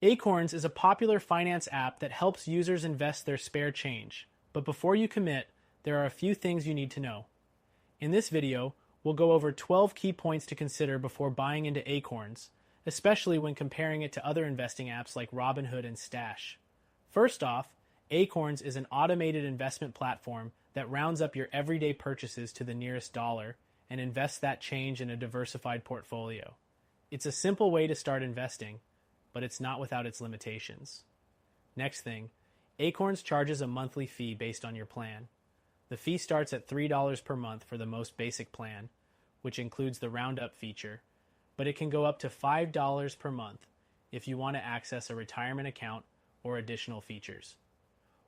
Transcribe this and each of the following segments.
Acorns is a popular finance app that helps users invest their spare change. But before you commit, there are a few things you need to know. In this video, we'll go over 12 key points to consider before buying into Acorns, especially when comparing it to other investing apps like Robinhood and Stash. First off, Acorns is an automated investment platform that rounds up your everyday purchases to the nearest dollar and invests that change in a diversified portfolio. It's a simple way to start investing, but it's not without its limitations. Next thing, Acorns charges a monthly fee based on your plan. The fee starts at $3 per month for the most basic plan, which includes the roundup feature, but it can go up to $5 per month if you want to access a retirement account or additional features.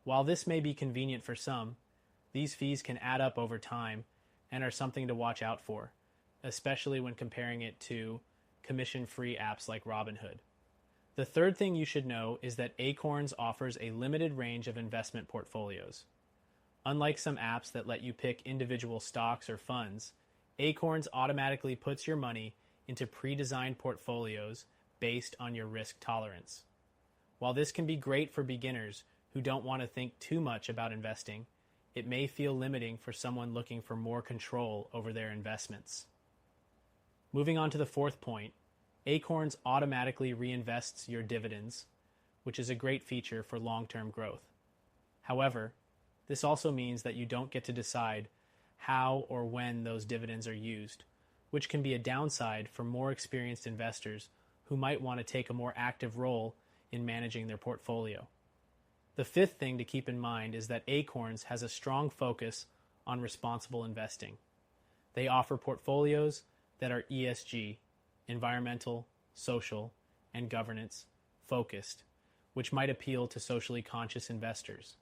While this may be convenient for some, these fees can add up over time and are something to watch out for, especially when comparing it to commission-free apps like Robinhood. The third thing you should know is that Acorns offers a limited range of investment portfolios. Unlike some apps that let you pick individual stocks or funds, Acorns automatically puts your money into pre-designed portfolios based on your risk tolerance. While this can be great for beginners who don't want to think too much about investing, it may feel limiting for someone looking for more control over their investments. Moving on to the fourth point, Acorns automatically reinvests your dividends, which is a great feature for long-term growth. However, this also means that you don't get to decide how or when those dividends are used, which can be a downside for more experienced investors who might want to take a more active role in managing their portfolio. The fifth thing to keep in mind is that Acorns has a strong focus on responsible investing. They offer portfolios that are ESG, environmental, social, and governance focused, which might appeal to socially conscious investors.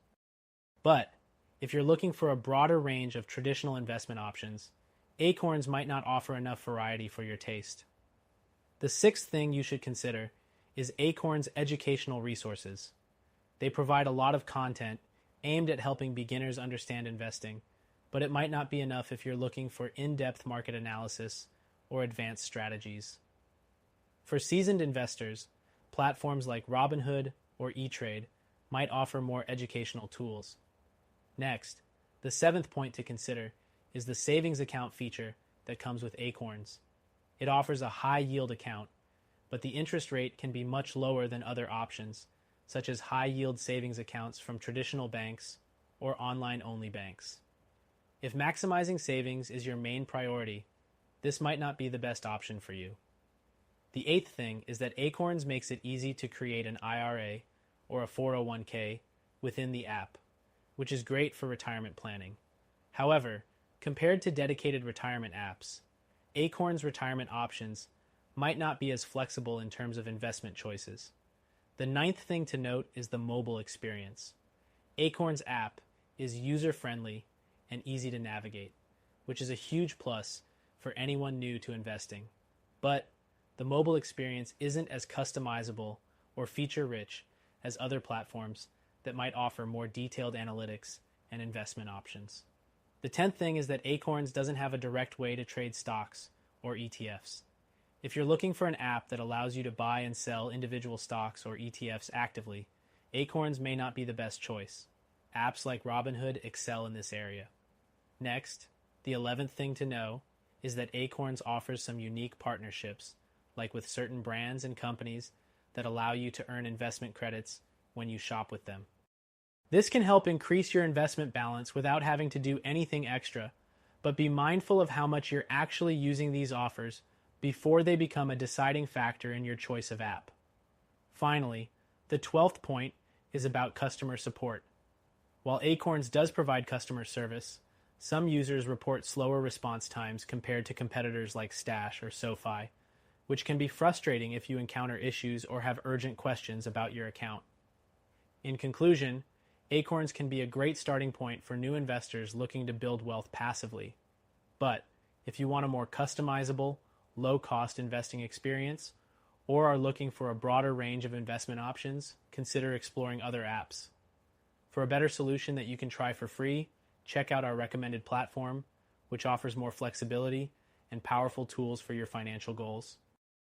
But if you're looking for a broader range of traditional investment options, Acorns might not offer enough variety for your taste. The sixth thing you should consider is Acorns' educational resources. They provide a lot of content aimed at helping beginners understand investing, but it might not be enough if you're looking for in-depth market analysis or advanced strategies. For seasoned investors, platforms like Robinhood or E-Trade might offer more educational tools. Next, the seventh point to consider is the savings account feature that comes with Acorns. It offers a high yield account, but the interest rate can be much lower than other options, such as high yield savings accounts from traditional banks or online-only banks. If maximizing savings is your main priority, this might not be the best option for you. The eighth thing is that Acorns makes it easy to create an IRA or a 401k within the app, which is great for retirement planning. However, compared to dedicated retirement apps, Acorns' retirement options might not be as flexible in terms of investment choices. The ninth thing to note is the mobile experience. Acorns' app is user-friendly and easy to navigate, which is a huge plus for anyone new to investing. But the mobile experience isn't as customizable or feature-rich as other platforms that might offer more detailed analytics and investment options. The 10th thing is that Acorns doesn't have a direct way to trade stocks or ETFs. If you're looking for an app that allows you to buy and sell individual stocks or ETFs actively, Acorns may not be the best choice. Apps like Robinhood excel in this area. Next, the 11th thing to know is that Acorns offers some unique partnerships, like with certain brands and companies that allow you to earn investment credits when you shop with them. This can help increase your investment balance without having to do anything extra, but be mindful of how much you're actually using these offers before they become a deciding factor in your choice of app. Finally, the 12th point is about customer support. While Acorns does provide customer service, some users report slower response times compared to competitors like Stash or SoFi, which can be frustrating if you encounter issues or have urgent questions about your account. In conclusion, Acorns can be a great starting point for new investors looking to build wealth passively. But if you want a more customizable, low-cost investing experience, or are looking for a broader range of investment options, consider exploring other apps. For a better solution that you can try for free, check out our recommended platform, which offers more flexibility and powerful tools for your financial goals.